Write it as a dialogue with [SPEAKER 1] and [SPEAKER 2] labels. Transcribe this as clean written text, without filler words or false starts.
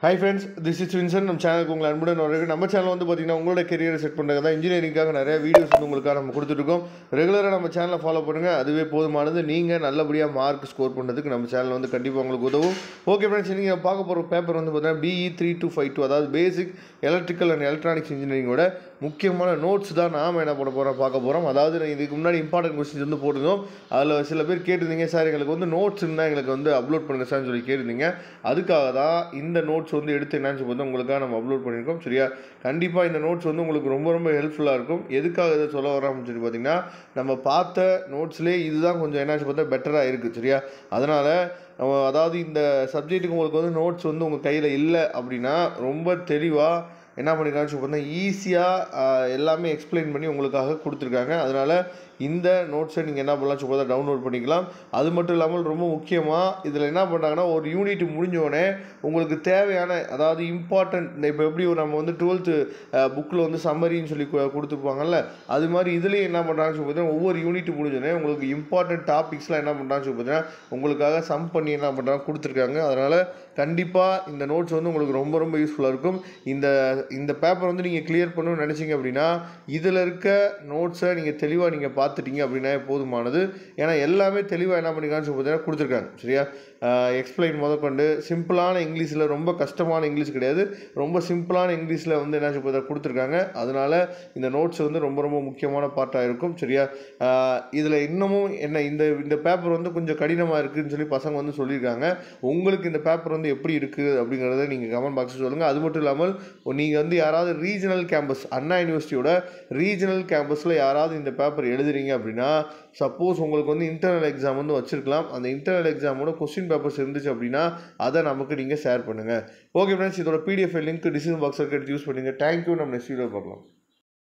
[SPEAKER 1] Hi friends, this is Vincent. நம்ம சேனலுக்கு உங்களை அன்புடன் வரவேற்கிறேன். நம்ம சேனல் வந்து பார்த்தீங்கன்னா உங்களோட கெரியரை செட் பண்ணுறது தான் இன்ஜினியரிங்காக நிறைய வீடியோஸ் வந்து உங்களுக்காக நம்ம கொடுத்துருக்கோம். ரெகுலராக நம்ம சேனலை ஃபாலோ பண்ணுங்கள், அதுவே போதுமானது. நீங்கள் நல்லபடியாக மார்க் ஸ்கோர் பண்ணுறதுக்கு நம்ம சேனல் வந்து கண்டிப்பாக உங்களுக்கு உதவும். ஓகே ஃப்ரெண்ட்ஸ், நீங்கள் பார்க்க போகிற பேப்பர் வந்து பார்த்தீங்கன்னா BE 3252, அதாவது பேசிக் எலக்ட்ரிக்கல் அண்ட் எலக்ட்ரானிக்ஸ் இன்ஜினியரிங்கோட முக்கியமான நோட்ஸ் தான் நாம் என்ன பண்ண போகிறோம் பார்க்க போகிறோம். அதாவது நான் இதுக்கு முன்னாடி இம்பார்ட்டன்ட் கொஸ்டின்ஸ் வந்து போட்டிருந்தோம். அதில் சில பேர் கேட்டிருந்தீங்க, சார் எங்களுக்கு வந்து நோட்ஸ் இருந்தால் எங்களுக்கு வந்து அப்லோட் பண்ணுங்கள் சார்னு சொல்லி கேட்டிருந்தீங்க. அதுக்காக தான் இந்த நோட்ஸ் வந்து எடுத்து என்னன்னு சொல்லி உங்களுக்காக நம்ம அப்லோட் பண்ணியிருக்கோம். சரியா, கண்டிப்பாக இந்த நோட்ஸ் வந்து உங்களுக்கு ரொம்ப ரொம்ப ஹெல்ப்ஃபுல்லாக இருக்கும். எதுக்காக இதை சொல்ல வரோம்னு சொல்லி பார்த்தீங்கன்னா, நம்ம பார்த்த நோட்ஸ்லேயே இதுதான் கொஞ்சம் என்னாச்சு பார்த்தா பெட்டராக இருக்குது. சரியா, அதனால் அதாவது இந்த சப்ஜெக்ட்டுக்கு உங்களுக்கு வந்து நோட்ஸ் வந்து உங்கள் கையில் இல்லை அப்படின்னா ரொம்ப தெளிவாக என்ன பண்ணியிருக்காங்கன்னு சொல்லி பார்த்தீங்கன்னா ஈஸியாக எல்லாமே எக்ஸ்பிளைன் பண்ணி உங்களுக்காக கொடுத்துருக்காங்க. அதனால் இந்த நோட்ஸை நீங்கள் என்ன பண்ணலாம் சொல்லி டவுன்லோட் பண்ணிக்கலாம். அது மட்டும் இல்லாமல் ரொம்ப முக்கியமாக இதில் என்ன பண்ணுறாங்கன்னா, ஒரு யூனிட் முடிஞ்சோடனே உங்களுக்கு தேவையான, அதாவது இம்பார்ட்டன்ட், இப்போ எப்படி நம்ம வந்து 12th புக்கில் வந்து சம்மரின்னு சொல்லி கொடுத்துருப்பாங்கல்ல, அது மாதிரி இதுலேயும் என்ன பண்ணுறாங்கன்னு சொல்லி பார்த்தீங்கன்னா ஒவ்வொரு யூனிட் முடிஞ்சோடனே உங்களுக்கு இம்பார்ட்டன்ட் டாபிக்ஸ்லாம் என்ன பண்ணுறாங்கன்னு சொல்லி பார்த்தீங்கன்னா உங்களுக்காக சம் பண்ணி என்ன பண்ணுறாங்க கொடுத்துருக்காங்க. அதனால் கண்டிப்பாக இந்த நோட்ஸ் வந்து உங்களுக்கு ரொம்ப ரொம்ப யூஸ்ஃபுல்லாக இருக்கும். இந்த பேப்பர் வந்து நீங்கள் கிளியர் பண்ணணும்னு நினச்சிங்க அப்படின்னா இதில் இருக்க நோட்ஸை நீங்கள் தெளிவாக நீங்கள் பார்த்துட்டீங்க அப்படின்னா போதுமானது. ஏன்னா எல்லாமே தெளிவாக என்ன பண்ணிக்கான்னு சொல்லி பார்த்தீங்கன்னா கொடுத்துருக்காங்க. சரியா, எக்ஸ்பிளைன் முதற்கொண்டு சிம்பிளான இங்கிலீஷில், ரொம்ப கஷ்டமான இங்கிலீஷ் கிடையாது, ரொம்ப சிம்பிளான இங்கிலீஷில் வந்து என்ன சொல்லி கொடுத்துருக்காங்க. அதனால் இந்த நோட்ஸ் வந்து ரொம்ப ரொம்ப முக்கியமான பார்ட்டாக இருக்கும். சரியா, இதில் இன்னமும் என்ன, இந்த பேப்பர் வந்து கொஞ்சம் கடினமாக இருக்குதுன்னு சொல்லி பசங்க வந்து சொல்லியிருக்காங்க. உங்களுக்கு இந்த பேப்பர் வந்து எப்படி இருக்குது அப்படிங்கிறத நீங்கள் கமெண்ட் பாக்ஸில் சொல்லுங்கள். அது மட்டும் இல்லாமல் நீங்கள் வந்து யாராவது ரீஜனல் கேம்பஸ், அண்ணா யூனிவர்சிட்டியோட ரீஜனல் கேம்பஸில் யாராவது இந்த பேப்பர் எழுதுறீங்க அப்படின்னா, சப்போஸ் உங்களுக்கு வந்து இன்டர்னல் எக்ஸாம் வந்து வச்சுருக்கலாம். அந்த இன்டர்னல் எக்ஸாமோட கொஸ்டின் பேப்பர்ஸ் இருந்துச்சு அப்படின்னா அதை நமக்கு நீங்கள் ஷேர் பண்ணுங்கள். ஓகே ஃப்ரெண்ட்ஸ், இதோட PDF லிங்க் டிஸ்கிரிப்ஷன் பாக்ஸில் எடுத்து யூஸ் பண்ணுங்கள். தேங்க்யூ. நம்ம நெக்ஸ்ட் வீடியோ பார்க்கலாம்.